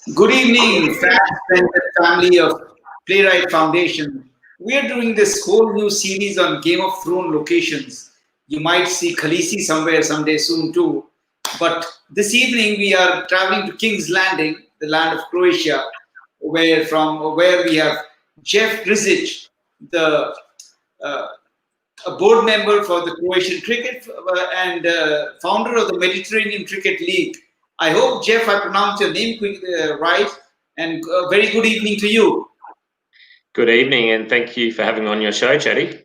Good evening, fans and the family of Playwright Foundation. We are doing this whole new series on Game of Thrones locations. You might see Khaleesi somewhere someday soon too. But this evening we are traveling to King's Landing, the land of Croatia, where we have Jeff Grzinic, the uh, a board member for the Croatian Cricket and founder of the Mediterranean Cricket League. I hope, Jeff, I pronounced your name right. And very good evening to you. Good evening, and thank you for having me on your show, Chatty.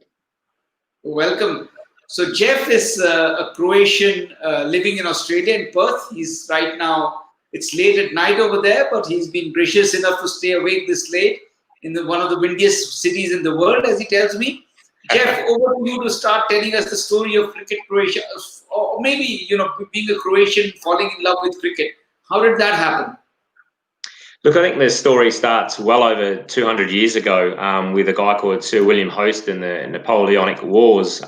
Welcome. So, Jeff is a Croatian living in Australia, in Perth. He's right now, it's late at night over there, but he's been gracious enough to stay awake this late in one of the windiest cities in the world, as he tells me. Jeff, over to you to start telling us the story of cricket Croatia, or maybe, being a Croatian, falling in love with cricket. How did that happen? Look, I think the story starts well over 200 years ago with a guy called Sir William Hoste in the Napoleonic Wars.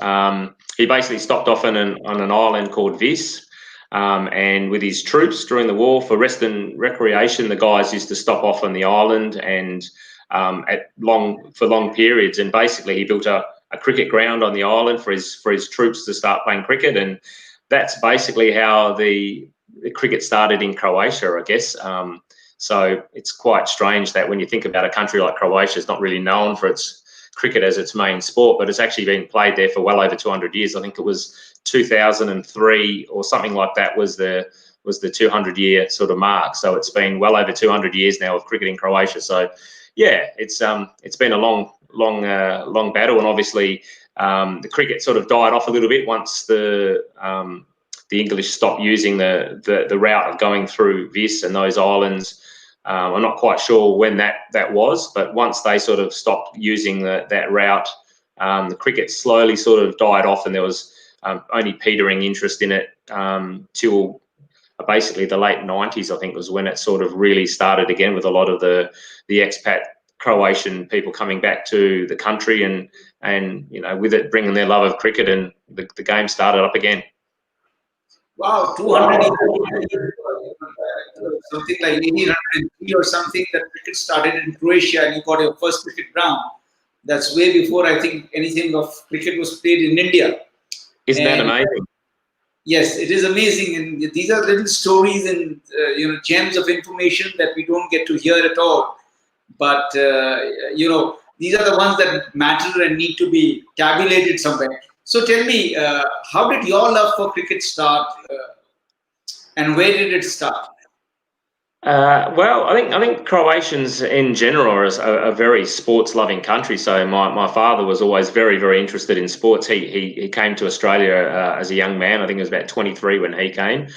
He basically stopped off on an island called Vis, and with his troops during the war for rest and recreation, the guys used to stop off on the island and for long periods. And basically, he built a cricket ground on the island for his troops to start playing cricket, and that's basically how the cricket started in Croatia, I guess. So it's quite strange that when you think about a country like Croatia, it's not really known for its cricket as its main sport, but it's actually been played there for well over 200 years. I think it was 2003 or something like that was the 200-year sort of mark. So it's been well over 200 years now of cricket in Croatia. So yeah, it's been a long battle, and obviously the cricket sort of died off a little bit once the English stopped using the route of going through Vis and those islands. I'm not quite sure when that was, but once they sort of stopped using that route, the cricket slowly sort of died off, and there was only petering interest in it till basically the late 90s, I think, was when it sort of really started again, with a lot of the expat Croatian people coming back to the country, and with it bringing their love of cricket, and the game started up again. Wow, 200 years, something like 1803 or something, that cricket started in Croatia, and you got your first cricket ground. That's way before, I think, anything of cricket was played in India. Isn't that amazing? Yes, it is amazing, and these are little stories and gems of information that we don't get to hear at all. But these are the ones that matter and need to be tabulated somewhere. So tell me, how did your love for cricket start, and where did it start? Well, I think Croatians in general are a very sports-loving country. So my father was always very, very interested in sports. He came to Australia as a young man. I think he was about 23 when he came.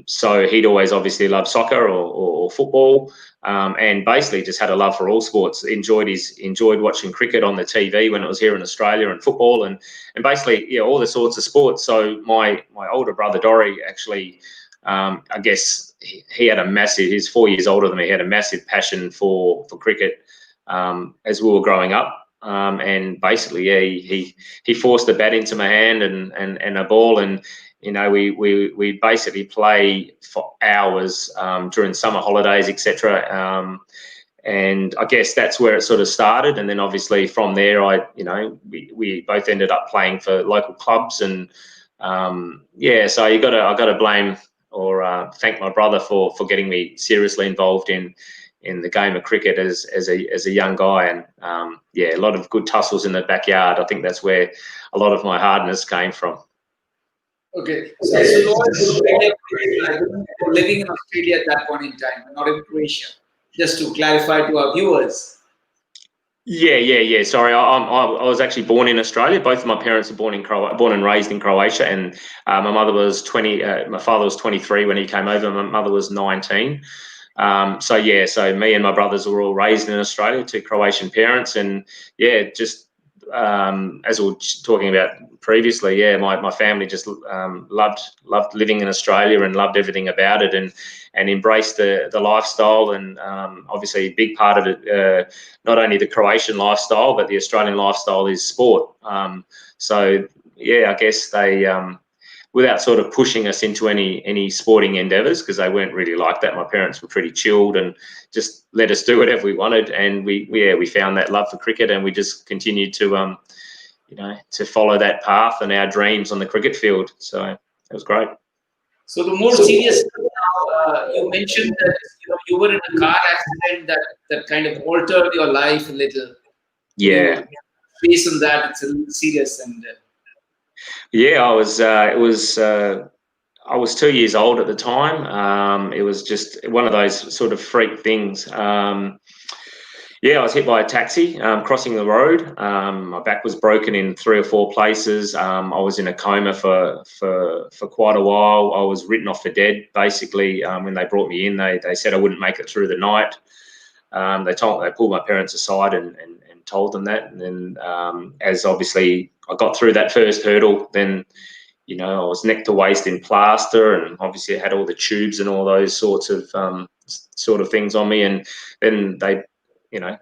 So he'd always obviously loved soccer or football, and basically just had a love for all sports. Enjoyed watching cricket on the TV when it was here in Australia, and football, and basically all the sorts of sports. So my older brother Dory actually, I guess he had he's 4 years older than me. He had a massive passion for cricket as we were growing up. And basically, he forced a bat into my hand and a ball, and we basically play for hours during summer holidays, etc. And I guess that's where it sort of started. And then obviously from there, we both ended up playing for local clubs, and so I got to blame or thank my brother for getting me seriously involved in the game of cricket as a young guy. And a lot of good tussles in the backyard. I think that's where a lot of my hardness came from. Okay, so you were living in Australia at that point in time, not in Croatia. Just to clarify to our viewers. Yeah. Sorry, I was actually born in Australia. Both of my parents were born and raised in Croatia, and my mother was 20. My father was 23 when he came over. My mother was 19. So me and my brothers were all raised in Australia to Croatian parents, and just as we were talking about previously, my family just loved living in Australia and loved everything about it, and embraced the lifestyle, and obviously a big part of it, not only the Croatian lifestyle but the Australian lifestyle, is sport. I guess they without sort of pushing us into any sporting endeavours, because they weren't really like that. My parents were pretty chilled and just let us do whatever we wanted, and we found that love for cricket, and we just continued to to follow that path and our dreams on the cricket field. So it was great. So the more serious now, you mentioned that you were in a car accident that kind of altered your life a little. Yeah. Based on that, it's a little serious. And yeah, I was. I was 2 years old at the time. It was just one of those sort of freak things. Yeah, I was hit by a taxi crossing the road. My back was broken in 3 or 4 places. I was in a coma for quite a while. I was written off for dead. Basically, when they brought me in, they said I wouldn't make it through the night. They pulled my parents aside and told them that. And then as obviously I got through that first hurdle, then I was neck to waist in plaster, and obviously I had all the tubes and all those sorts of things on me. And then they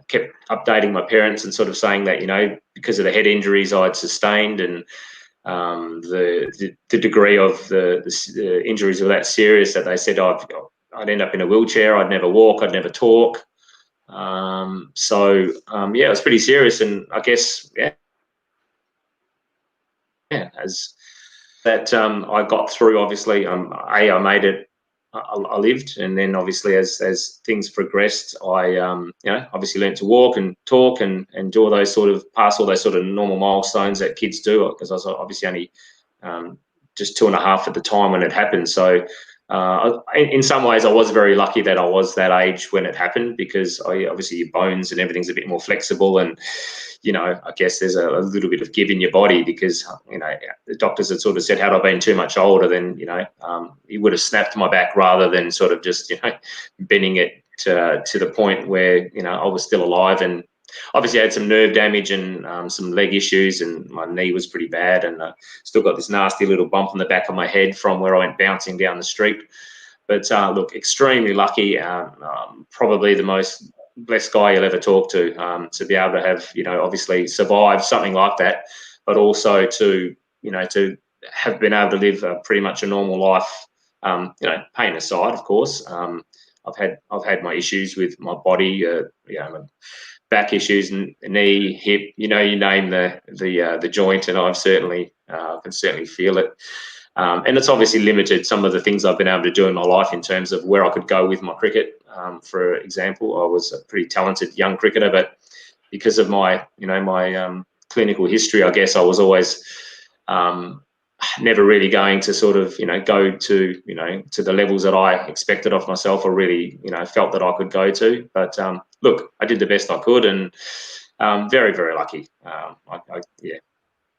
kept updating my parents and sort of saying that, because of the head injuries I'd sustained and the degree of the injuries were that serious that they said I'd end up in a wheelchair, I'd never walk, I'd never talk. It was pretty serious. And I guess, as that I got through, obviously, I made it. I lived, and then obviously as things progressed, I obviously learned to walk and talk and do all those pass all those sort of normal milestones that kids do, because I was obviously only just 2.5 at the time when it happened. So in some ways I was very lucky that I was that age when it happened, because obviously your bones and everything's a bit more flexible, and I guess there's a little bit of give in your body, because the doctors had sort of said, had I been too much older, then he would have snapped my back rather than sort of just bending it to the point where I was still alive. And obviously I had some nerve damage and some leg issues, and my knee was pretty bad, and still got this nasty little bump on the back of my head from where I went bouncing down the street. But look, extremely lucky. Probably the most blessed guy you'll ever talk to be able to have obviously survived something like that, but also to have been able to live pretty much a normal life. Pain aside, of course. I've had my issues with my body, my back issues, and knee, hip, you name the joint, and I've certainly can certainly feel it. And it's obviously limited some of the things I've been able to do in my life in terms of where I could go with my cricket. For example, I was a pretty talented young cricketer, but because of my clinical history, I guess I was always never really going to sort of go to to the levels that I expected of myself, or really felt that I could go to. But look, I did the best I could, and very, very lucky.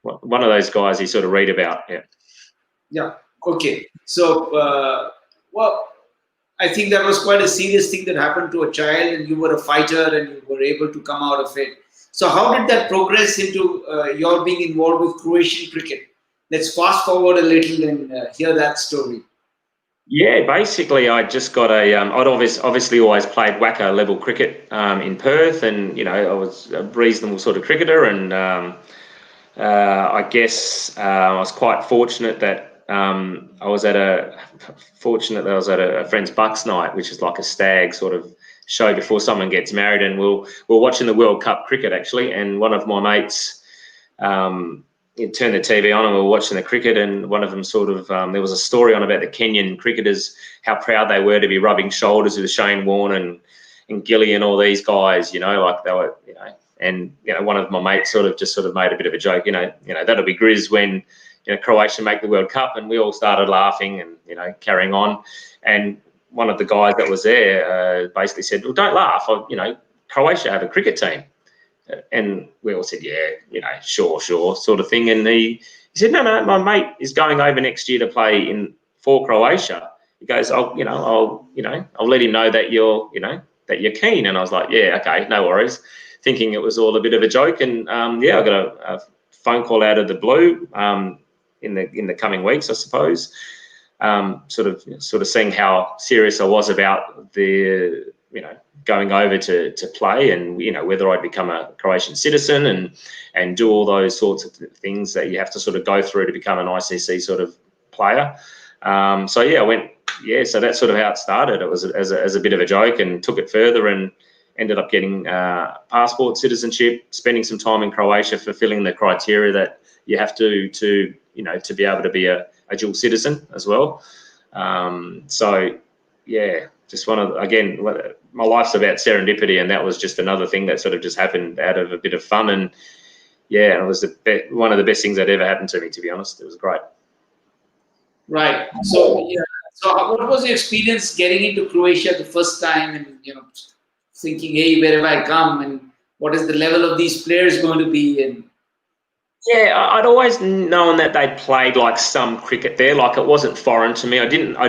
One of those guys you sort of read about. Yeah. Okay. So, well, I think that was quite a serious thing that happened to a child, and you were a fighter and you were able to come out of it. So how did that progress into your being involved with Croatian cricket? Let's fast forward a little and hear that story. Yeah, basically I just got I'd obviously always played WACA level cricket in Perth, and I was a reasonable sort of cricketer, and I guess I was quite fortunate that I was at a friend's Bucks night, which is like a stag sort of show before someone gets married, and we're watching the World Cup cricket actually, and one of my mates turned the TV on and we were watching the cricket, and one of them sort of there was a story on about the Kenyan cricketers, how proud they were to be rubbing shoulders with Shane Warne and Gilly and all these guys, like they were, and one of my mates sort of made a bit of a joke, that'll be Grizz when Croatia make the World Cup, and we all started laughing and carrying on. And one of the guys that was there basically said, "Well, don't laugh. Croatia have a cricket team." And we all said, "Yeah, sure, sort of thing." And he said, "No, my mate is going over next year to play for Croatia." He goes, "I'll let him know that you're keen." And I was like, "Yeah, okay, no worries," thinking it was all a bit of a joke. And I got a phone call out of the blue in the coming weeks, I suppose, sort of seeing how serious I was about the going over to play, and whether I'd become a Croatian citizen and do all those sorts of things that you have to sort of go through to become an ICC sort of player. So yeah, I went. Yeah, so that's sort of how it started. It was as a bit of a joke, and took it further and ended up getting passport citizenship, spending some time in Croatia, fulfilling the criteria that you have to be able to be a dual citizen as well. So yeah, just again, my life's about serendipity, and that was just another thing that sort of just happened out of a bit of fun. And yeah, it was one of the best things that ever happened to me, to be honest. It was great. Right. So yeah. So what was your experience getting into Croatia the first time, and thinking, hey, where have I come, and what is the level of these players going to be? And yeah, I'd always known that they'd played like some cricket there. Like, it wasn't foreign to me. I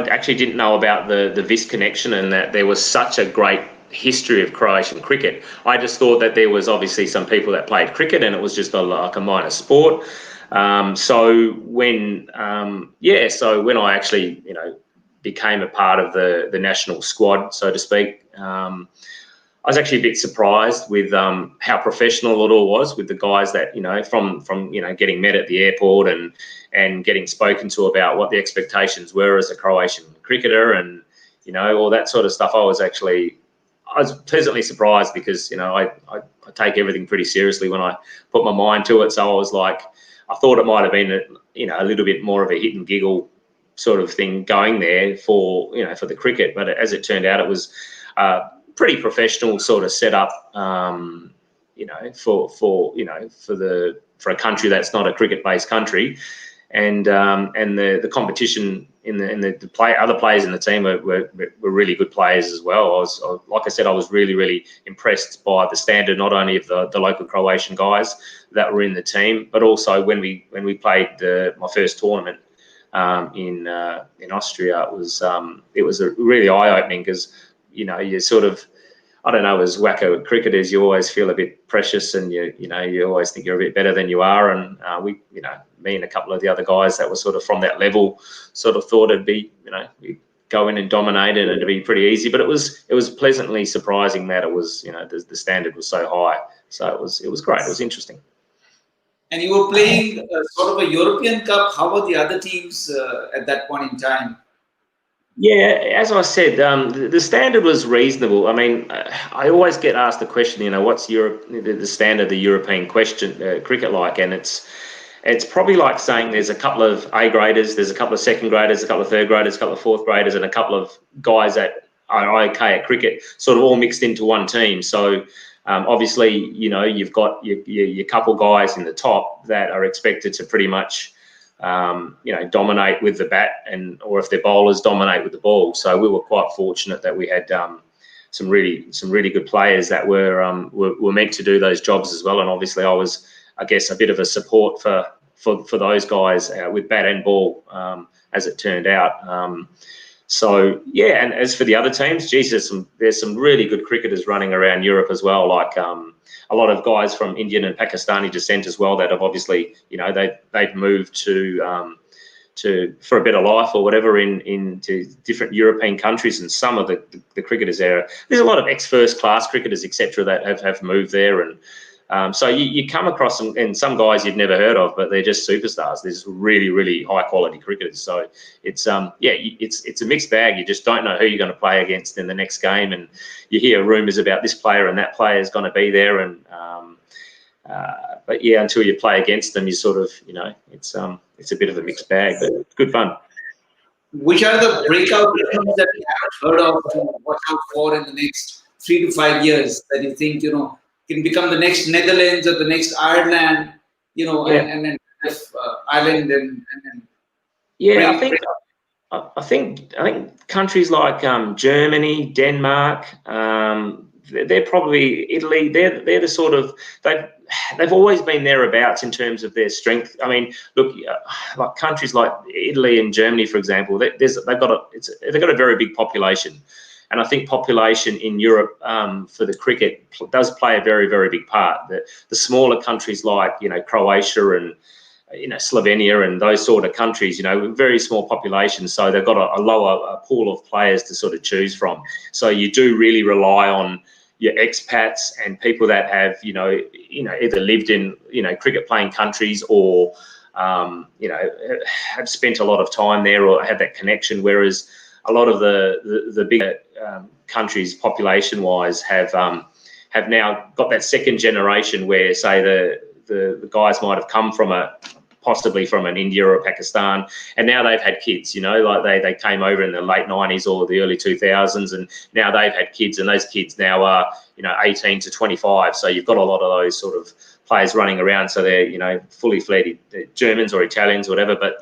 actually didn't know about the Vis connection, and that there was such a great history of Croatian cricket. I just thought that there was obviously some people that played cricket, and it was just like a minor sport. So when I actually became a part of the national squad, so to speak, I was actually a bit surprised with how professional it all was, with the guys that from getting met at the airport and getting spoken to about what the expectations were as a Croatian cricketer, and all that sort of stuff. I was pleasantly surprised, because I take everything pretty seriously when I put my mind to it. So I was like, I thought it might have been a little bit more of a hit and giggle sort of thing going there for the cricket, but as it turned out, it was pretty professional sort of setup, for a country that's not a cricket-based country, and the competition in the other players in the team were really good players as well. Like I said, I was really impressed by the standard, not only of the local Croatian guys that were in the team, but also when we played my first tournament in Austria. It was a really eye-opening, because you sort of, I don't know, as wacko cricketers, you always feel a bit precious, and you always think you're a bit better than you are. And me and a couple of the other guys that were sort of from that level sort of thought it'd be, we'd go in and dominate it and it'd be pretty easy. But it was pleasantly surprising that it was, the standard was so high. So it was great. It was interesting. And you were playing sort of a European Cup. How were the other teams at that point in time? Yeah, as I said, the standard was reasonable. I mean, I always get asked the question, what's the standard of the European cricket like? And it's probably like saying there's a couple of A graders, there's a couple of second graders, a couple of third graders, a couple of fourth graders, and a couple of guys that are okay at cricket, sort of all mixed into one team. So obviously, you've got your couple guys in the top that are expected to pretty much dominate with the bat, or if they're bowlers, dominate with the ball. So we were quite fortunate that we had some really good players that were meant to do those jobs as well. And obviously, I was, I guess, a bit of a support for those guys with bat and ball, as it turned out. So yeah, and as for the other teams, geez, there's some really good cricketers running around Europe as well, like a lot of guys from Indian and Pakistani descent as well that have obviously, they've moved to for a better life or whatever into different European countries, and some of the cricketers there. There's a lot of ex-first class cricketers, etc., that have moved there, and so you come across some guys you've never heard of, but they're just superstars. There's really high quality cricketers. So it's it's a mixed bag. You just don't know who you're going to play against in the next game, and you hear rumours about this player and that player is going to be there, and but yeah, until you play against them, you sort of it's a bit of a mixed bag, but it's good fun. Which are the breakout teams that you haven't heard of to watch out for in the next 3 to 5 years that you think can become the next Netherlands or the next Ireland, and then Ireland and yeah, I think countries like Germany, Denmark, they're probably Italy. They're the sort of they've always been thereabouts in terms of their strength. I mean, look, like countries like Italy and Germany, for example, they've got a very big population. And I think population in Europe for the cricket does play a very big part. The smaller countries like Croatia and Slovenia and those sort of countries, very small populations, so they've got a lower pool of players to sort of choose from. So you do really rely on your expats and people that have either lived in cricket playing countries or have spent a lot of time there or have that connection, whereas a lot of the bigger countries population-wise have now got that second generation where, say, the guys might have come from possibly from an India or Pakistan, and now they've had kids, like they came over in the late 90s or the early 2000s, and now they've had kids, and those kids now are, 18 to 25. So you've got a lot of those sort of players running around. So they're, fully fledged Germans or Italians or whatever, but,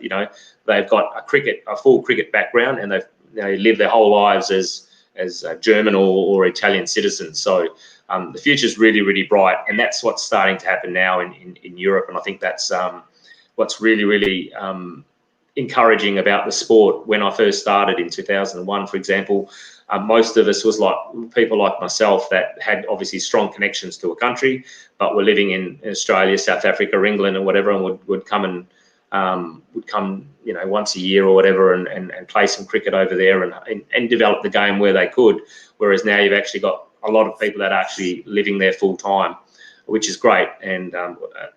they've got a full cricket background, and they live their whole lives as German or Italian citizens. So the future's really, really bright, and that's what's starting to happen now in Europe. And I think that's what's really, really encouraging about the sport. When I first started in 2001, for example, most of us was like people like myself that had obviously strong connections to a country, but were living in Australia, South Africa, England, or whatever, and would come once a year or whatever, and play some cricket over there and develop the game where they could. Whereas now you've actually got a lot of people that are actually living there full time, which is great. And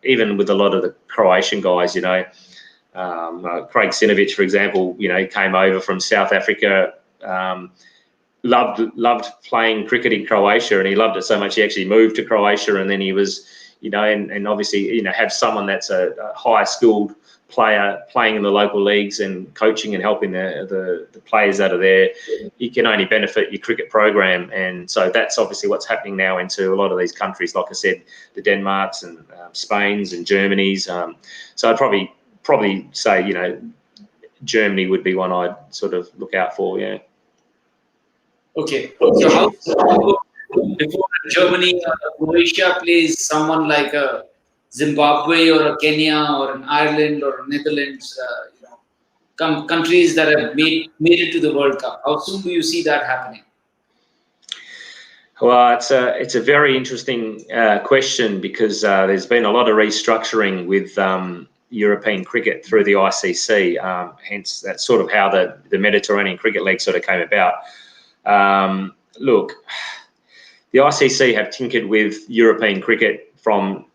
even with a lot of the Croatian guys, Craig Sinovic, for example, came over from South Africa, loved playing cricket in Croatia, and he loved it so much he actually moved to Croatia, and then he was, and obviously, have someone that's a high skilled player playing in the local leagues and coaching and helping the players that are there, you can only benefit your cricket program. And so that's obviously what's happening now into a lot of these countries, like I said, the Denmarks and Spains and Germanys. So I'd probably say, Germany would be one I'd sort of look out for, yeah. Okay. So how before Germany or Croatia plays someone like a Zimbabwe or a Kenya or an Ireland or Netherlands, countries that have made it to the World Cup? How soon do you see that happening? Well, it's a very interesting question, because there's been a lot of restructuring with European cricket through the ICC. Hence, that's sort of how the Mediterranean Cricket League sort of came about. Look, the ICC have tinkered with European cricket from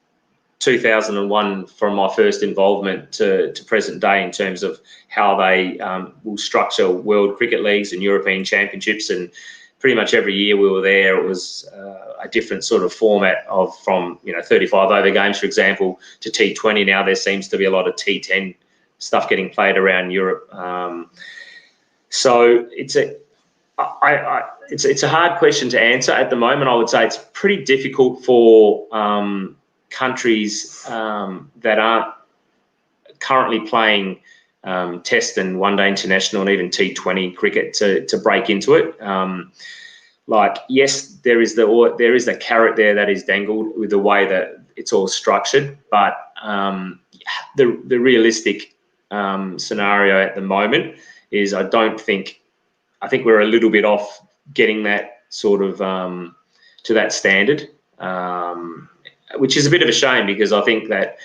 2001, from my first involvement to present day, in terms of how they will structure World Cricket Leagues and European Championships. And pretty much every year we were there, it was a different sort of format from 35 over games, for example, to T20. Now there seems to be a lot of T10 stuff getting played around Europe. So it's a hard question to answer at the moment. I would say it's pretty difficult for countries that aren't currently playing Test and One Day International and even T20 cricket to break into it. Yes, there is the carrot there that is dangled with the way that it's all structured, but the realistic scenario at the moment is I think we're a little bit off getting that sort of to that standard, which is a bit of a shame, because I think that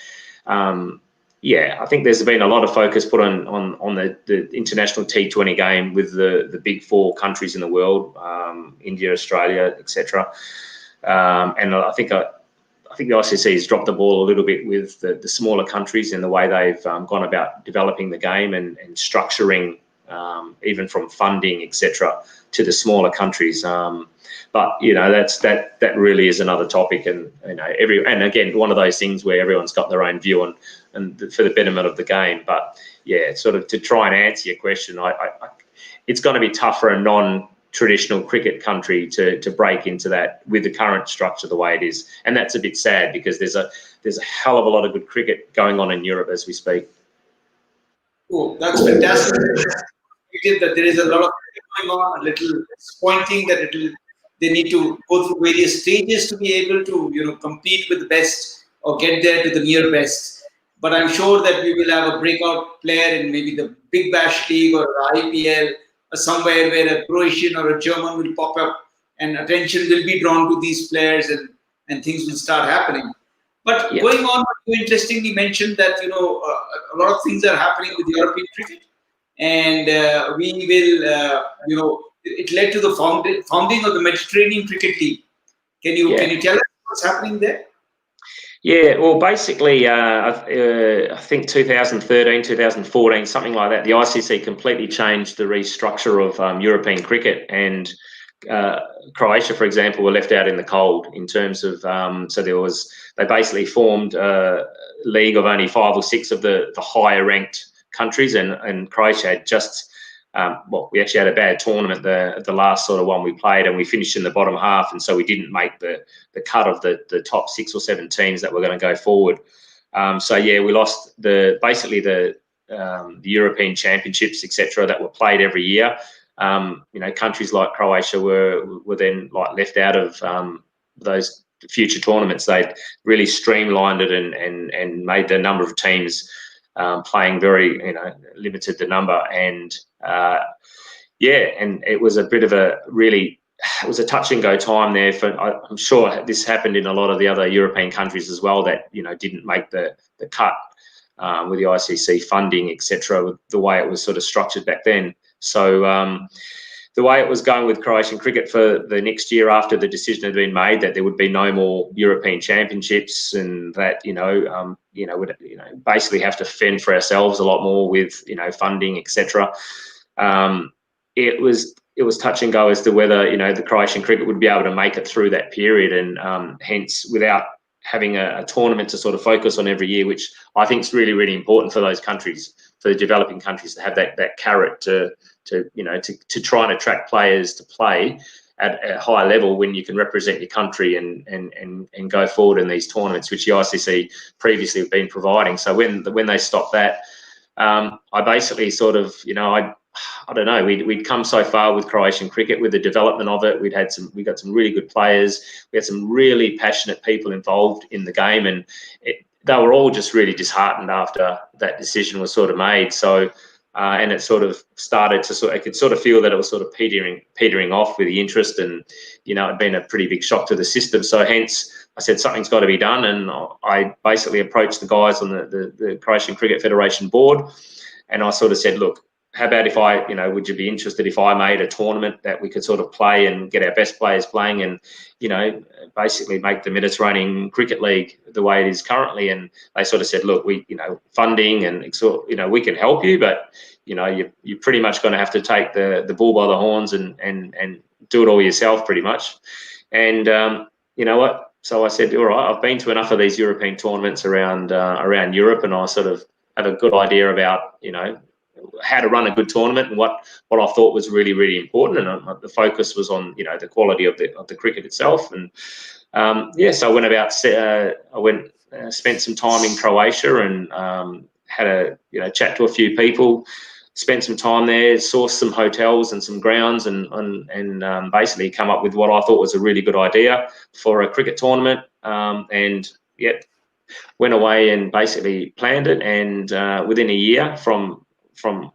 I think there's been a lot of focus put on the international T20 game with the big four countries in the world, India, Australia, etc. And I think the ICC has dropped the ball a little bit with the smaller countries in the way they've gone about developing the game and structuring, even from funding, etc., to the smaller countries. But that really is another topic, and and again, one of those things where everyone's got their own view on, and for the betterment of the game. But yeah, sort of to try and answer your question, it's going to be tough for a non-traditional cricket country to break into that with the current structure the way it is, and that's a bit sad, because there's a hell of a lot of good cricket going on in Europe as we speak. Oh, that's fantastic. That there is a lot of going on, a little disappointing that they need to go through various stages to be able to compete with the best or get there to the near best. But I'm sure that we will have a breakout player in maybe the Big Bash League or the IPL or somewhere where a Croatian or a German will pop up, and attention will be drawn to these players, and things will start happening. But going on, you interestingly mentioned that a lot of things are happening with European cricket. And we will, it led to the founding of the Mediterranean Cricket League. Can you tell us what's happening there? Yeah, well, basically, I think 2013, 2014, something like that, the ICC completely changed the restructure of European cricket, and Croatia, for example, were left out in the cold in terms of, so they basically formed a league of only 5 or 6 of the higher ranked countries, and Croatia had just, well, we actually had a bad tournament, the last sort of one we played, and we finished in the bottom half, and so we didn't make the cut of the top 6 or 7 teams that were going to go forward. So yeah, we lost basically the European Championships, etc., that were played every year. Countries like Croatia were then like left out of those future tournaments. They'd really streamlined it and made the number of teams playing very, limited the number, and and it was a bit of it was a touch and go time there. I'm sure this happened in a lot of the other European countries as well that didn't make the cut with the ICC funding, etc., with the way it was sort of structured back then. So the way it was going with Croatian cricket for the next year after the decision had been made that there would be no more European Championships, and that would basically have to fend for ourselves a lot more with funding, etc. It was touch and go as to whether the Croatian cricket would be able to make it through that period, and hence without having a tournament to sort of focus on every year, which I think is really, really important for those countries, for the developing countries, to have that carrot to try and attract players to play at a high level when you can represent your country and go forward in these tournaments, which the ICC previously have been providing. So when they stopped that, I basically sort of, I don't know, we'd come so far with Croatian cricket, with the development of it. We got some really good players. We had some really passionate people involved in the game, and they were all just really disheartened after that decision was sort of made. So, and it sort of started to I could sort of feel that it was sort of petering off with the interest, and it'd been a pretty big shock to the system. So hence I said something's got to be done, and I basically approached the guys on the Croatian Cricket Federation board, and I sort of said, look, how about if I, would you be interested if I made a tournament that we could sort of play and get our best players playing, and, basically make the Mediterranean Cricket League the way it is currently? And they sort of said, look, we, funding and, we can help you, but, you're pretty much going to have to take the bull by the horns and do it all yourself pretty much. And you know what? So I said, all right, I've been to enough of these European tournaments around Europe, and I sort of have a good idea about, how to run a good tournament and what I thought was really, really important. And the focus was on, the quality of the cricket itself. And so I went spent some time in Croatia, and had a chat to a few people, spent some time there, sourced some hotels and some grounds, and basically come up with what I thought was a really good idea for a cricket tournament. Went away and basically planned it, and within a year from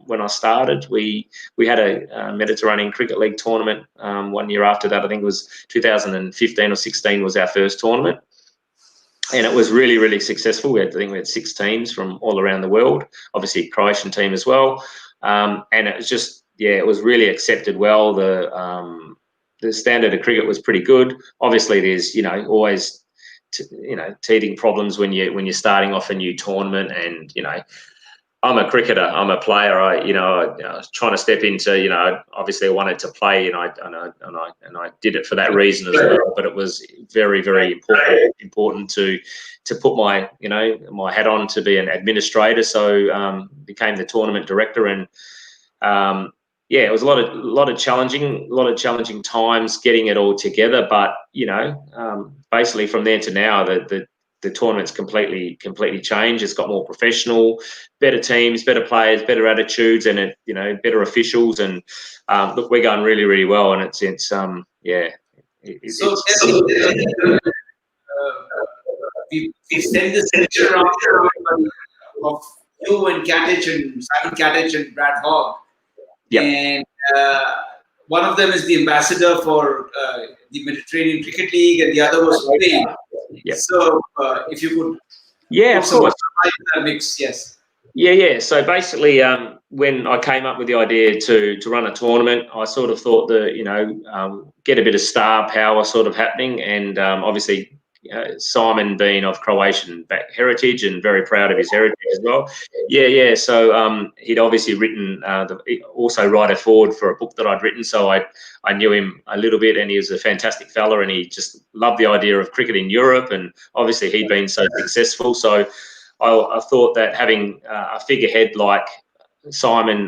when I started, we had a Mediterranean Cricket League tournament 1 year after that. I think it was 2015 or 16 was our first tournament, and it was really, really successful. I think we had 6 teams from all around the world, obviously a Croatian team as well, and it was just, it was really accepted well. The standard of cricket was pretty good. Obviously, there's always teething problems when you're starting off a new tournament, and I'm a cricketer, I'm a player. I was trying to step into, obviously I wanted to play, and I did it for that reason as well. But it was very, very important to put my my hat on to be an administrator. So became the tournament director, and it was a lot of challenging times getting it all together. But basically from there to now, the tournament's completely changed. It's got more professional, better teams, better players, better attitudes, and better officials. And look, we're going really, really well. And it's we send this picture of you and Simon Katich and Brad Hogg. Yep. And one of them is the ambassador for the Mediterranean Cricket League, and the other was Spain. Yep. So if you could, of course, mix, yes. Yeah. So basically, when I came up with the idea to run a tournament, I sort of thought that get a bit of star power sort of happening, and obviously Simon being of Croatian heritage and very proud of his heritage as well. Yeah. So he'd obviously written, also writer forward for a book that I'd written. So I knew him a little bit, and he was a fantastic fella, and he just loved the idea of cricket in Europe, and obviously he'd been so successful. So I thought that having a figurehead like Simon,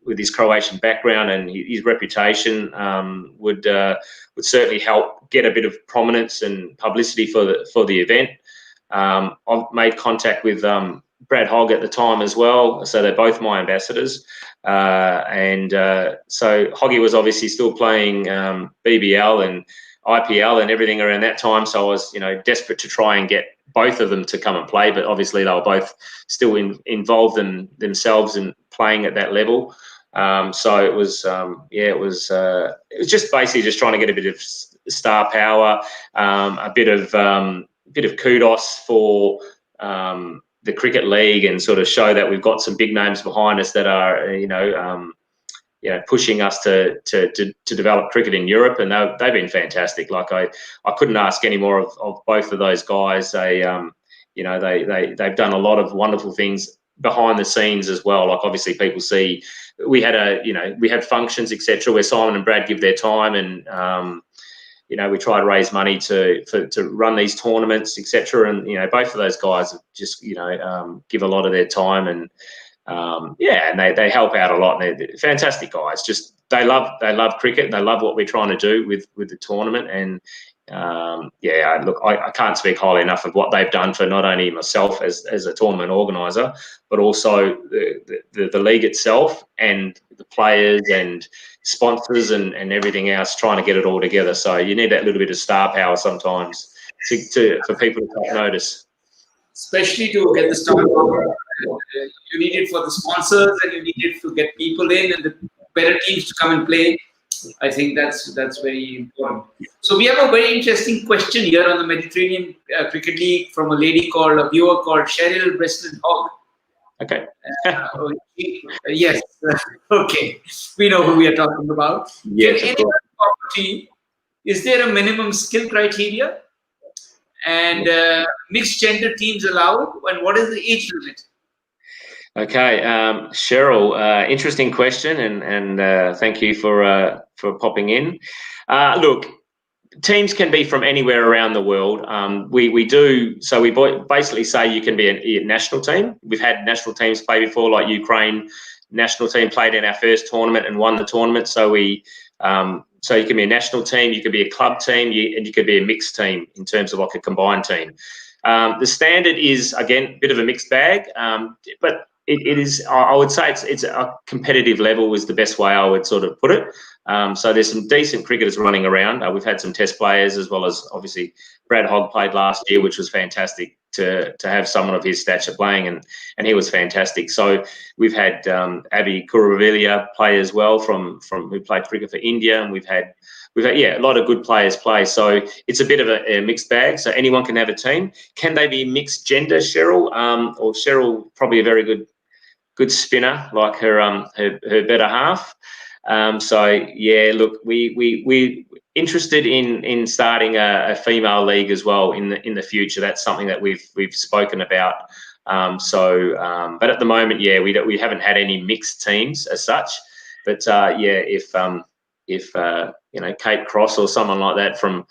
with his Croatian background and his reputation, would certainly help get a bit of prominence and publicity for the event. I've made contact with Brad Hogg at the time as well, so they're both my ambassadors. So Hoggy was obviously still playing BBL and IPL and everything around that time. So I was, desperate to try and get both of them to come and play, but obviously they were both still involved in themselves in playing at that level. So it was, it was just basically just trying to get a bit of star power, a bit of kudos for the cricket league, and sort of show that we've got some big names behind us that are, pushing us to develop cricket in Europe, and they've been fantastic. Like I couldn't ask any more of both of those guys. They've done a lot of wonderful things behind the scenes as well. Like obviously people see we had functions, etc., where Simon and Brad give their time, and we try to raise money to run these tournaments, etc. And both of those guys just give a lot of their time, and and they help out a lot, and they're fantastic guys. Just they love cricket. They love what we're trying to do with the tournament, and look, I can't speak highly enough of what they've done for not only myself as a tournament organizer, but also the league itself, and the players and sponsors and everything else, trying to get it all together. So you need that little bit of star power sometimes for people to take notice. Especially to get the star power. You need it for the sponsors, and you need it to get people in and the better teams to come and play. I think that's very important. So we have a very interesting question here on the Mediterranean Cricket League from a viewer called Cheryl Breslin Hogg. Okay. Yes. Okay. We know who we are talking about. Yes, Can anyone top team, is there a minimum skill criteria? And mixed gender teams allowed? And what is the age limit? Okay, Cheryl, interesting question, and thank you for popping in. Look, teams can be from anywhere around the world. We basically say you can be a national team. We've had national teams play before, like Ukraine national team played in our first tournament and won the tournament. So so you can be a national team, you could be a club team, and you could be a mixed team in terms of like a combined team. The standard is, again, a bit of a mixed bag, but it is, I would say it's a competitive level is the best way I would sort of put it. So there's some decent cricketers running around. We've had some test players, as well as obviously Brad Hogg played last year, which was fantastic to have someone of his stature playing, and he was fantastic. So we've had Abhi Kuravilla play as well from who played cricket for India, and we've had a lot of good players play. So it's a bit of a mixed bag. So anyone can have a team. Can they be mixed gender, Cheryl? Or Cheryl, probably a very good spinner, like her better half. Look, we interested in starting a female league as well in the future. That's something that we've spoken about. But at the moment, we haven't had any mixed teams as such. But if Kate Cross or someone like that from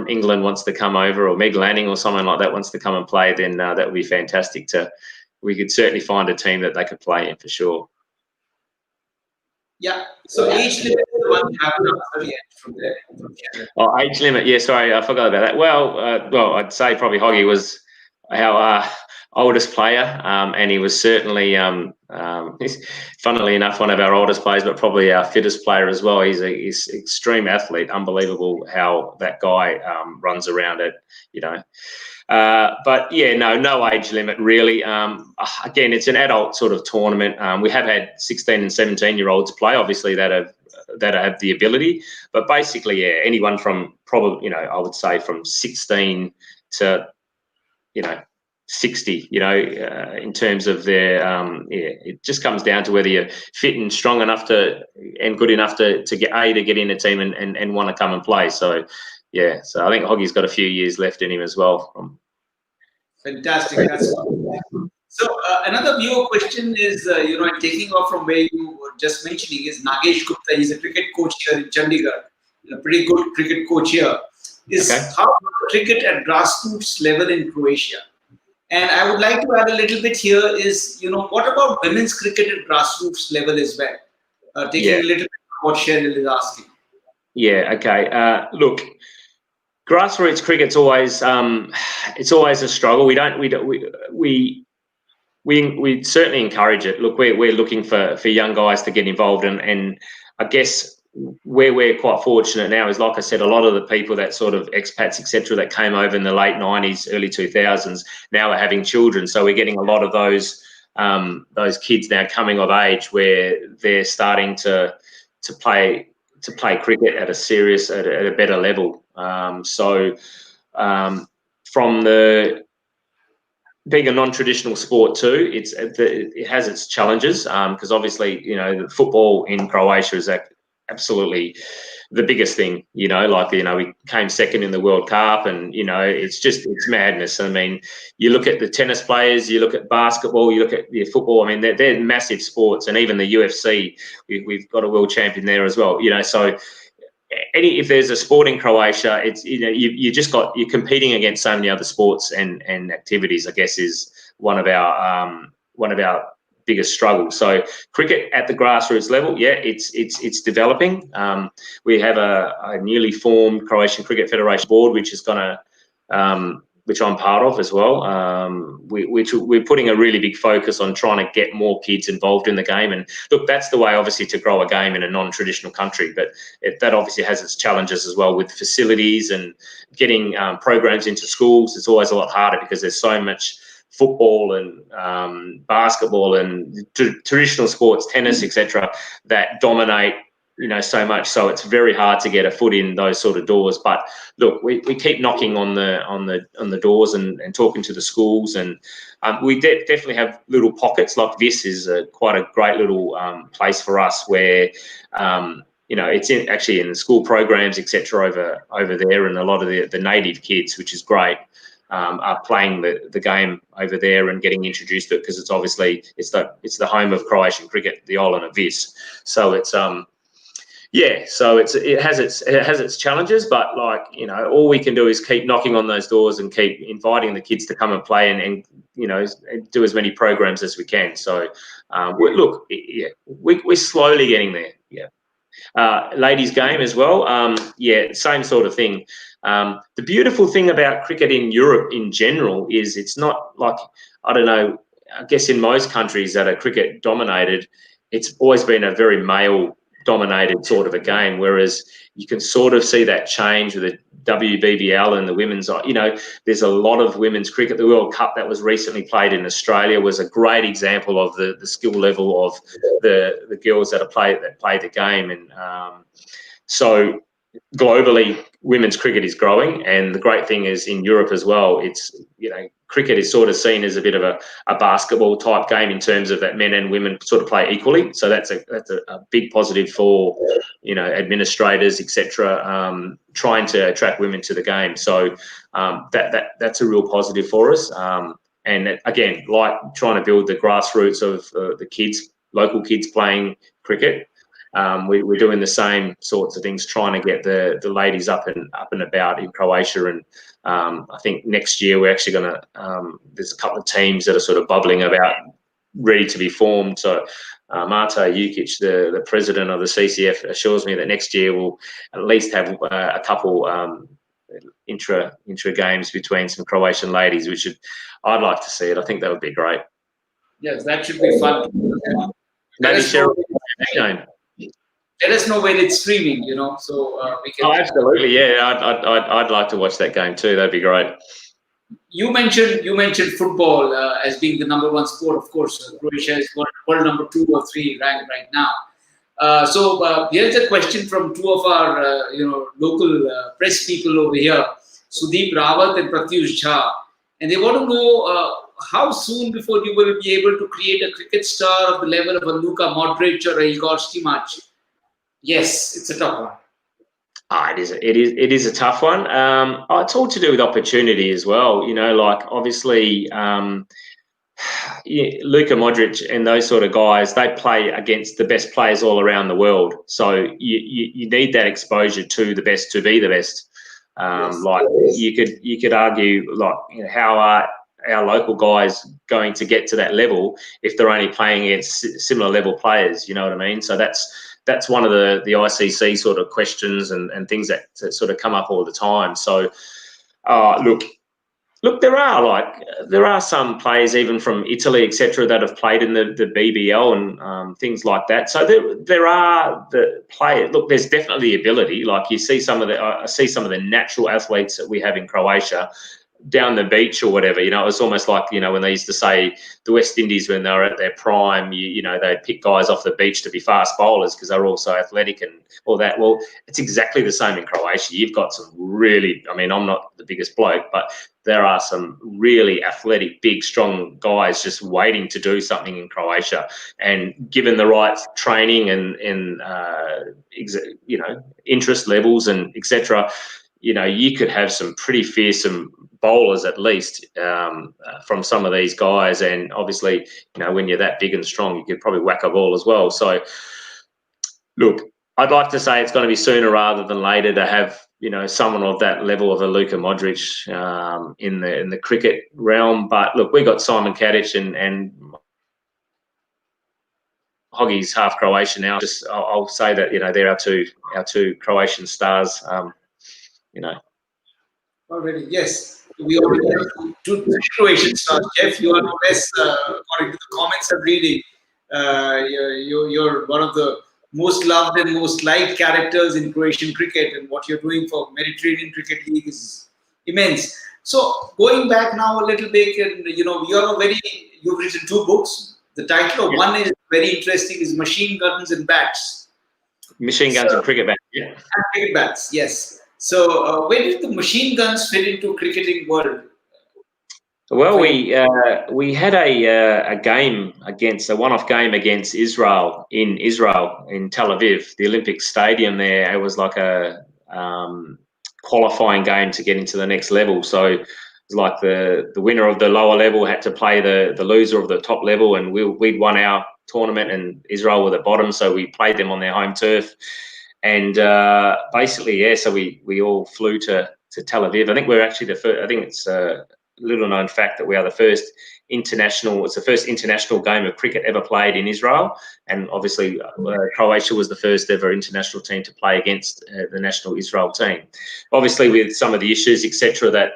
England wants to come over, or Meg Lanning or someone like that wants to come and play, then that would be fantastic. We could certainly find a team that they could play in for sure. Yeah. So age limit is the one you haven't answered yet from there. Oh, age limit. Yeah, sorry, I forgot about that. Well, I'd say probably Hoggy was our oldest player, and he was certainly, funnily enough, one of our oldest players, but probably our fittest player as well. He's an extreme athlete. Unbelievable how that guy runs around it, But yeah, no age limit really. Again, it's an adult sort of tournament. We have had 16 and 17-year-olds play, obviously that have the ability. But basically, anyone from probably, I would say from 16 to 60. In terms of their it just comes down to whether you're fit and strong enough and good enough to get in a team and want to come and play. So yeah, so I think Hoggy's got a few years left in him as well. Fantastic. That's so. Another viewer question is, and taking off from where you were just mentioning, is Nagesh Gupta. He's a cricket coach here in Chandigarh, a pretty good cricket coach here. Is Okay. how about cricket at grassroots level in Croatia? And I would like to add a little bit here is, what about women's cricket at grassroots level as well? Taking a little bit of what Cheryl is asking. Yeah. Okay. Look, grassroots cricket's always it's always a struggle. We certainly encourage it. Look, we're looking for young guys to get involved, and I guess where we're quite fortunate now is, like I said, a lot of the people that sort of expats, etc., that came over in the late 90s, early 2000s, now are having children. So we're getting a lot of those kids now coming of age where they're starting to play cricket at a better level. From the being a non-traditional sport too, it has its challenges because obviously the football in Croatia is absolutely the biggest thing. We came second in the World Cup, and it's madness. I mean, you look at the tennis players, you look at basketball, you look at the football. I mean, they're massive sports, and even the UFC, we've got a world champion there as well. So. If there's a sport in Croatia, it's you're competing against so many other sports and activities. I guess is one of our biggest struggles. So cricket at the grassroots level, yeah, it's developing. We have a newly formed Croatian Cricket Federation board, which is going to which I'm part of as well. We're putting a really big focus on trying to get more kids involved in the game. And look, that's the way, obviously, to grow a game in a non-traditional country. But that obviously has its challenges as well with facilities and getting programs into schools. It's always a lot harder because there's so much football and basketball and traditional sports, tennis, etc., that dominate so much. So it's very hard to get a foot in those sort of doors. But look, we keep knocking on the doors and talking to the schools, and we definitely have little pockets. Like this is quite a great little place for us where it's actually in the school programs, etc., over there, and a lot of the native kids, which is great. Are playing the game over there and getting introduced to it because it's obviously it's the home of Croatian cricket, the island of Vis. So it's so it has its challenges, but all we can do is keep knocking on those doors and keep inviting the kids to come and play and do as many programs as we can. So we're slowly getting there. Yeah. Ladies' game as well. Same sort of thing. The beautiful thing about cricket in Europe in general is it's not like, I don't know, I guess in most countries that are cricket dominated, it's always been a very male dominated sort of a game, whereas you can sort of see that change with the WBBL and the women's, there's a lot of women's cricket. The World Cup that was recently played in Australia was a great example of the skill level of the girls that play the game. And so globally, women's cricket is growing, and the great thing is in Europe as well, it's cricket is sort of seen as a bit of a basketball type game in terms of that men and women sort of play equally. So that's a big positive for administrators, etc., trying to attract women to the game. So that's a real positive for us. And again, like trying to build the grassroots of the kids, local kids playing cricket. We're doing the same sorts of things, trying to get the ladies up and about in Croatia. And I think next year we're actually going to, there's a couple of teams that are sort of bubbling about, ready to be formed. So Mate Jukic, the president of the CCF, assures me that next year we'll at least have a couple intra games between some Croatian ladies, which I'd like to see it. I think that would be great. Yes, that should be fun. Maybe Cheryl that game. Let us know when it's streaming, so we can. Oh, absolutely, yeah. I'd like to watch that game too. That'd be great. You mentioned football as being the number one sport. Of course, Croatia is world number 2 or 3 ranked right now. So here's a question from two of our local press people over here, Sudeep Rawat and Pratyush Jha, and they want to know how soon before you will be able to create a cricket star of the level of a Luka Modric or a Igor Stimac. Yes, it's a tough one. It is a tough one. It's all to do with opportunity as well. Like obviously, Luka Modric and those sort of guys, they play against the best players all around the world. So you need that exposure to the best to be the best. Like you could argue, like, how are our local guys going to get to that level if they're only playing against similar level players? You know what I mean? So that's one of the ICC sort of questions and things that sort of come up all the time. So look, there are some players even from Italy, etc., that have played in the BBL and things like that. So there are the players. Look, there's definitely ability. Like I see some of the natural athletes that we have in Croatia down the beach or whatever. It's almost like, when they used to say the West Indies, when they were at their prime, they'd pick guys off the beach to be fast bowlers because they're all so athletic and all that. Well, it's exactly the same in Croatia. You've got some really, I'm not the biggest bloke, but there are some really athletic, big, strong guys just waiting to do something in Croatia. And given the right training and interest levels and etc., you could have some pretty fearsome bowlers at least from some of these guys. And obviously, when you're that big and strong, you could probably whack a ball as well. So, look, I'd like to say it's going to be sooner rather than later to have someone of that level of a Luka Modric in the cricket realm. But look, we got Simon Kadic and Hoggy's half Croatian now. I'll say that they're our two Croatian stars. Already, yes. We already have two Croatian stars. Jeff, you are no less, according to the comments I'm reading, you're one of the most loved and most liked characters in Croatian cricket, and what you're doing for Mediterranean Cricket League is immense. So going back now a little bit, and you've written two books. The title of one is very interesting, is Machine Guns and Bats. Machine Guns and Cricket Bats, yeah. And cricket bats, yes. So where did the machine guns fit into cricketing world? Well, we had a game a one-off game against Israel in Tel Aviv, the Olympic Stadium there. It was like a qualifying game to get into the next level. So it was like the winner of the lower level had to play the loser of the top level, and we'd won our tournament and Israel were the bottom, so we played them on their home turf. And basically, yeah, so we all flew to Tel Aviv. I think we're actually the first. I think it's a little known fact that we are the first international. It's the first international game of cricket ever played in Israel, and obviously Croatia was the first ever international team to play against the national Israel team. Obviously, with some of the issues, etc., that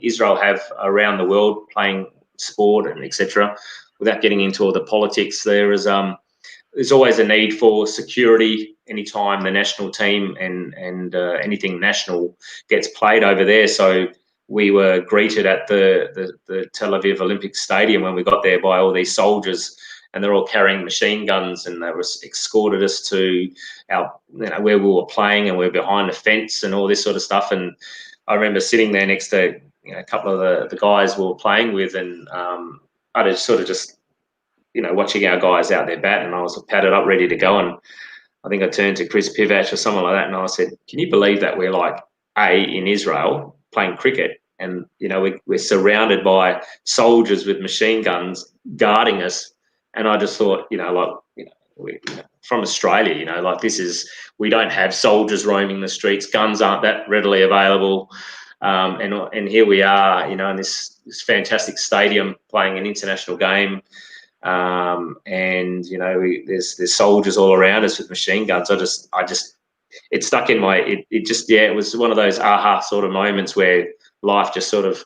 Israel have around the world playing sport and etc. Without getting into all the politics, there's always a need for security anytime the national team and anything national gets played over there. So we were greeted at the Tel Aviv Olympic Stadium when we got there by all these soldiers, and they're all carrying machine guns, and they escorted us to our where we were playing, and we were behind the fence and all this sort of stuff. And I remember sitting there next to a couple of the guys we were playing with, and I just watching our guys out there bat, and I was padded up, ready to go. And I think I turned to Chris Pivac or someone like that, and I said, "Can you believe that we're like in Israel playing cricket, and we're surrounded by soldiers with machine guns guarding us?" And I just thought, we from Australia, like we don't have soldiers roaming the streets, guns aren't that readily available. And here we are, in this fantastic stadium playing an international game. And there's soldiers all around us with machine guns. It stuck in it was one of those aha sort of moments where life just sort of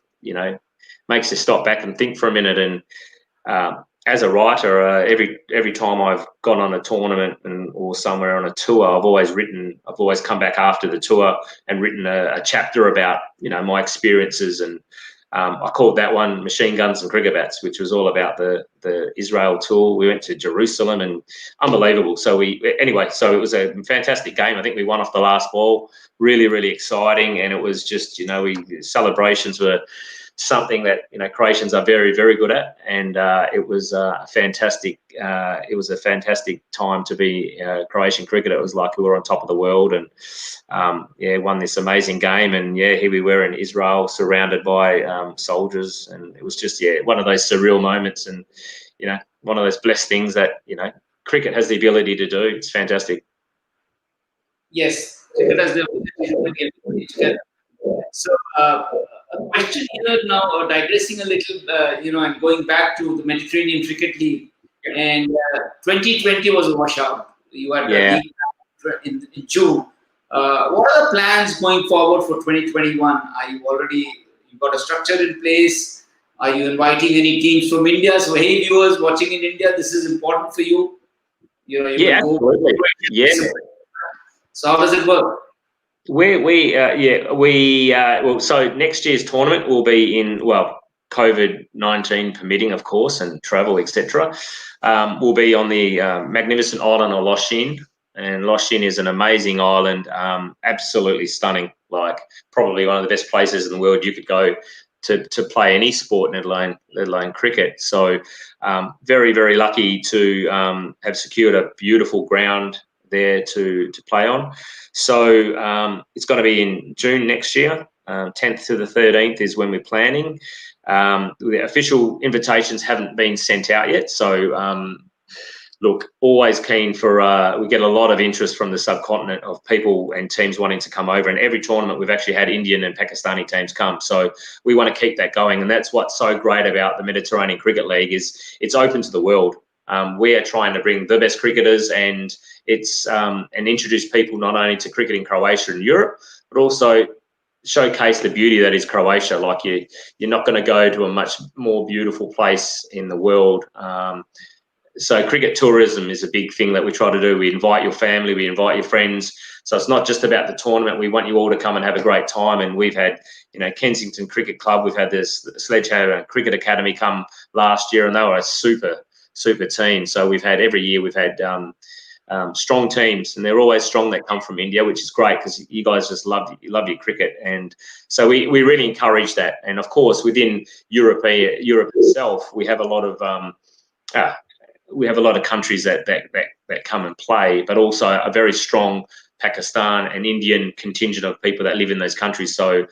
makes you stop back and think for a minute. And as a writer, every time I've gone on a tournament or somewhere on a tour, I've always come back after the tour and written a chapter about my experiences. And I called that one Machine Guns and Cricket Bats, which was all about the Israel tour. We went to Jerusalem, and unbelievable. So it was a fantastic game. I think we won off the last ball. Really, really exciting. And it was just, celebrations were something that Croatians are very, very good at, and it was a fantastic. It was a fantastic time to be Croatian cricket. It was like we were on top of the world, and won this amazing game. And here we were in Israel, surrounded by soldiers, and it was just one of those surreal moments, and one of those blessed things that cricket has the ability to do. It's fantastic. Yes, cricket has the ability to bring everybody together. So, a question here now, digressing a little, and going back to the Mediterranean Cricket League. And 2020 was a washout. You had the league in June. What are the plans going forward for 2021? Are you got a structure in place? Are you inviting any teams from India? So, hey, viewers watching in India, this is important for you. Absolutely. So, how does it work? So next year's tournament will be in, COVID-19 permitting, of course, and travel, etc. Will be on the magnificent island of Lushin, and Lushin is an amazing island, absolutely stunning. Like probably one of the best places in the world you could go to play any sport, let alone cricket. So very, very lucky to have secured a beautiful ground there to play on. So it's going to be in June next year. 10th to the 13th is when we're planning. The official invitations haven't been sent out yet. So look, always keen for, we get a lot of interest from the subcontinent of people and teams wanting to come over. And every tournament we've actually had Indian and Pakistani teams come. So we want to keep that going. And that's what's so great about the Mediterranean Cricket League is it's open to the world. We are trying to bring the best cricketers and introduce people not only to cricket in Croatia and Europe, but also showcase the beauty that is Croatia. Like you're not going to go to a much more beautiful place in the world. So cricket tourism is a big thing that we try to do. We invite your family, we invite your friends. So it's not just about the tournament. We want you all to come and have a great time. And we've had, Kensington Cricket Club. We've had this Sledgehammer Cricket Academy come last year, and they were a super team. So every year we've had strong teams, and they're always strong that come from India, which is great because you guys just love your cricket. And so we really encourage that. And of course, within Europe itself, we have a lot of countries that come and play, but also a very strong Pakistan and Indian contingent of people that live in those countries. So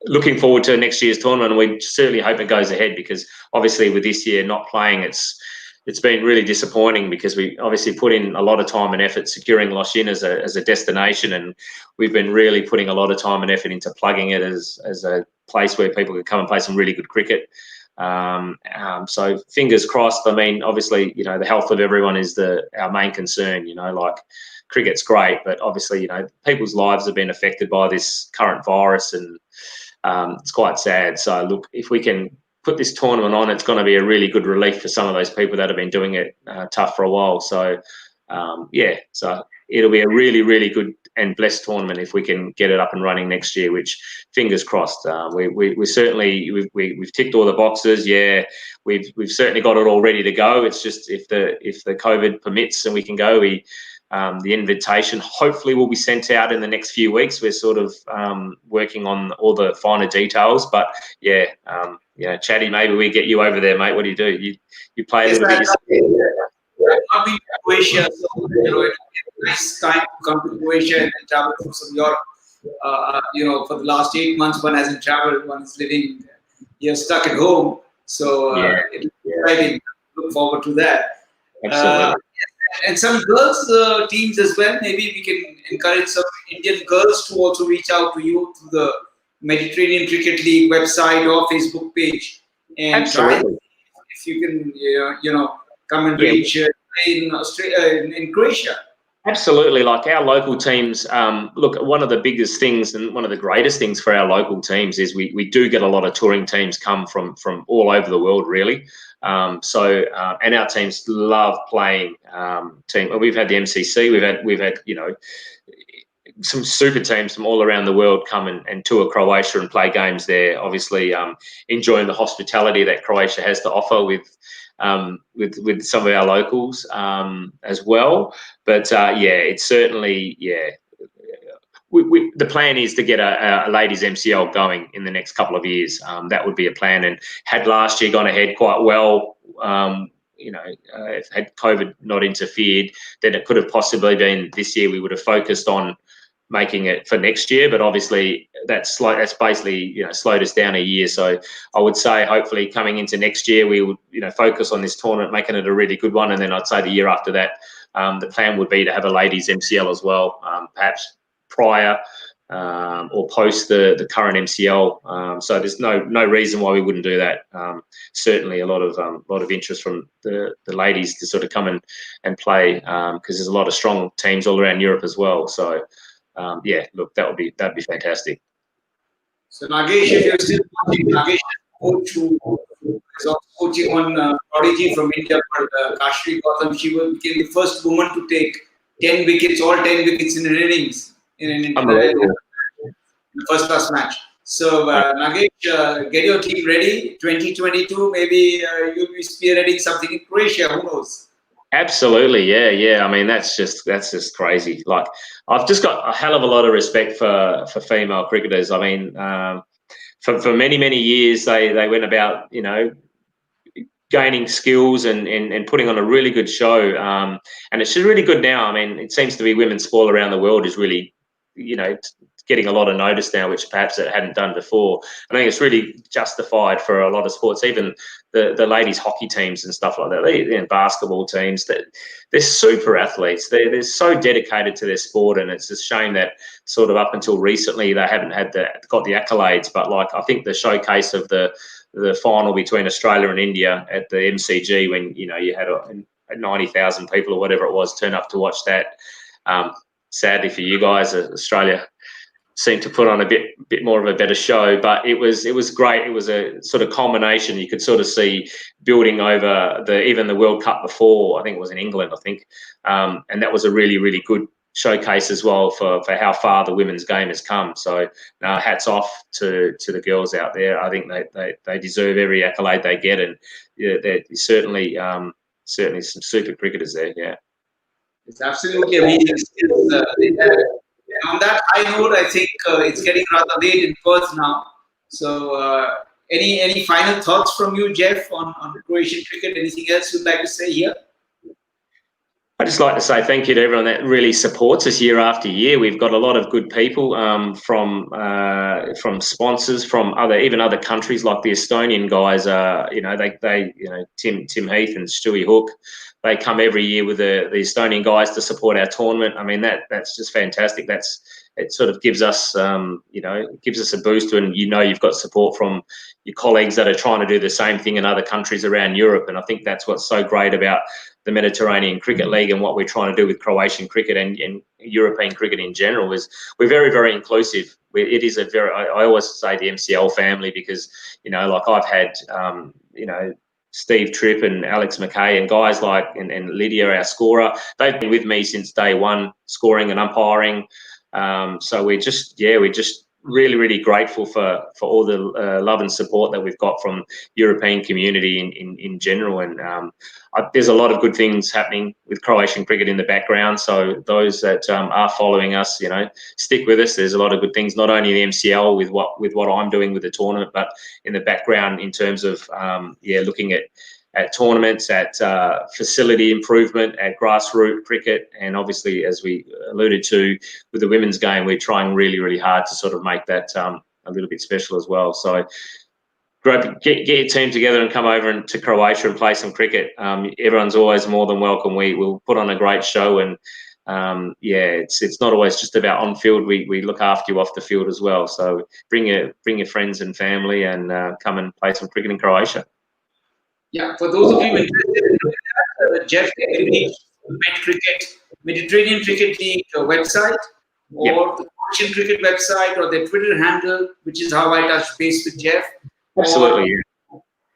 looking forward to next year's tournament, and we certainly hope it goes ahead, because obviously with this year not playing, it's been really disappointing, because we obviously put in a lot of time and effort securing Lushin as a destination, and we've been really putting a lot of time and effort into plugging it as a place where people can come and play some really good cricket. So fingers crossed. I mean, obviously, the health of everyone is our main concern. Like cricket's great, but obviously, people's lives have been affected by this current virus, and it's quite sad. So look, if we can put this tournament on, it's going to be a really good relief for some of those people that have been doing it tough for a while. So so it'll be a really, really good and blessed tournament if we can get it up and running next year, which fingers crossed. We certainly we've ticked all the boxes. Yeah, we've certainly got it all ready to go. It's just if the COVID permits and we can go, the invitation hopefully will be sent out in the next few weeks. We're sort of working on all the finer details, but Chatty, maybe we get you over there, mate. What do? You play a little bit yourself? I've been to Croatia, so it's a nice time to come to Croatia and travel through some Europe. For the last 8 months, one hasn't traveled. One is living stuck at home. So it's exciting. Look forward to that. Absolutely. And some girls teams as well. Maybe we can encourage some Indian girls to also reach out to you through the Mediterranean Cricket League website or Facebook page, and try if you can, come and reach in Australia, in Croatia. Absolutely. Like our local teams, look, one of the biggest things and one of the greatest things for our local teams is we do get a lot of touring teams come from all over the world, really. And our teams love playing team. We've had the MCC, we've had some super teams from all around the world come and tour Croatia and play games there. Obviously, enjoying the hospitality that Croatia has to offer with some of our locals as well. But it's certainly the plan is to get a ladies MCL going in the next couple of years. That would be a plan. And had last year gone ahead quite well, if had COVID not interfered, then it could have possibly been this year. We would have focused on making it for next year, but obviously that's basically slowed us down a year. So I would say hopefully coming into next year we would focus on this tournament, making it a really good one, and then I'd say the year after that the plan would be to have a ladies MCL as well, perhaps prior or post the current MCL. So there's no reason why we wouldn't do that. Certainly a lot of interest from the ladies to sort of come and play, because there's a lot of strong teams all around Europe as well. So look, that'd be fantastic. So Nagesh, if you're still watching, Nagesh is a coach who is also coaching on Prodigy from India, Kashri Gautam. She became the first woman to take 10 wickets, all 10 wickets in an innings in the first class match. So Nagesh, get your team ready. 2022, maybe you'll be spearheading something in Croatia. Who knows? Absolutely, yeah. I mean, that's just crazy. Like, I've just got a hell of a lot of respect for female cricketers. I mean, for many years they went about gaining skills and putting on a really good show. And it's just really good now. I mean, it seems to be women's sport around the world is really getting a lot of notice now, which perhaps it hadn't done before. I think it's really justified for a lot of sports, even the ladies hockey teams and stuff like that, basketball teams, that they're super athletes. They're so dedicated to their sport, and it's a shame that sort of up until recently they haven't got the accolades. But like, I think the showcase of the final between Australia and India at the MCG, when you had 90,000 people or whatever it was turn up to watch that. Sadly for you guys, Australia seemed to put on a bit more of a better show, but it was great. It was a sort of culmination. You could sort of see building over even the World Cup before. I think it was in England, and that was a really, really good showcase as well for how far the women's game has come. So hats off to the girls out there. I think they deserve every accolade they get, and they're certainly some super cricketers there. Yeah, it's absolutely amazing skills they have. On that high note, I think it's getting rather late in Perth now. So, any final thoughts from you, Jeff, on Croatian cricket? Anything else you'd like to say here? I'd just like to say thank you to everyone that really supports us year after year. We've got a lot of good people from sponsors from even other countries, like the Estonian guys. Tim Heath and Stewie Hook. They come every year with the Estonian guys to support our tournament. I mean, that's just fantastic. It sort of gives us, gives us a boost, and you've got support from your colleagues that are trying to do the same thing in other countries around Europe. And I think that's what's so great about the Mediterranean Cricket League and what we're trying to do with Croatian cricket and European cricket in general is we're very, very inclusive. It is I always say the MCL family, because, like I've had, Steve Tripp and Alex McKay and guys like and Lydia, our scorer, they've been with me since day one, scoring and umpiring. So we're just really, really grateful for all the love and support that we've got from European community in general. And there's a lot of good things happening with Croatian cricket in the background. So those that are following us, stick with us. There's a lot of good things, not only in the MCL with what I'm doing with the tournament, but in the background in terms of looking at tournaments, at facility improvement, at grassroots cricket, and obviously, as we alluded to with the women's game, we're trying really, really hard to sort of make that a little bit special as well. So get your team together and come over to Croatia and play some cricket. Everyone's always more than welcome. We'll put on a great show, and it's not always just about on field. We look after you off the field as well. So bring your friends and family and come and play some cricket in Croatia. Yeah, for those of you interested in that, Jeff, can reach Mediterranean Cricket League website, or the Croatian Cricket website, or their Twitter handle, which is how I touch base with Jeff. Absolutely.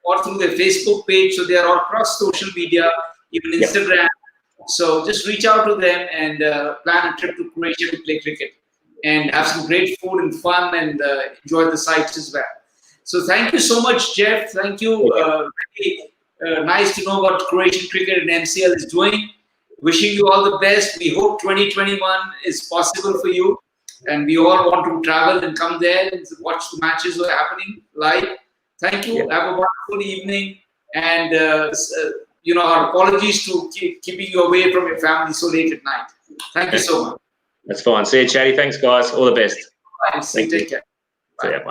Or through their Facebook page. So they are all across social media, even Instagram. So just reach out to them and plan a trip to Croatia to play cricket and have some great food and fun and enjoy the sights as well. So thank you so much, Jeff. Thank you. Really nice to know what Croatian cricket and MCL is doing. Wishing you all the best. We hope 2021 is possible for you. and we all want to travel and come there and watch the matches that are happening live. Thank you. Yeah. Have a wonderful evening, and our apologies to keeping you away from your family so late at night. Thank you so much. That's fine. See you, Chatty. Thanks, guys. All the best. Bye. See you. Take care. See ya. Bye.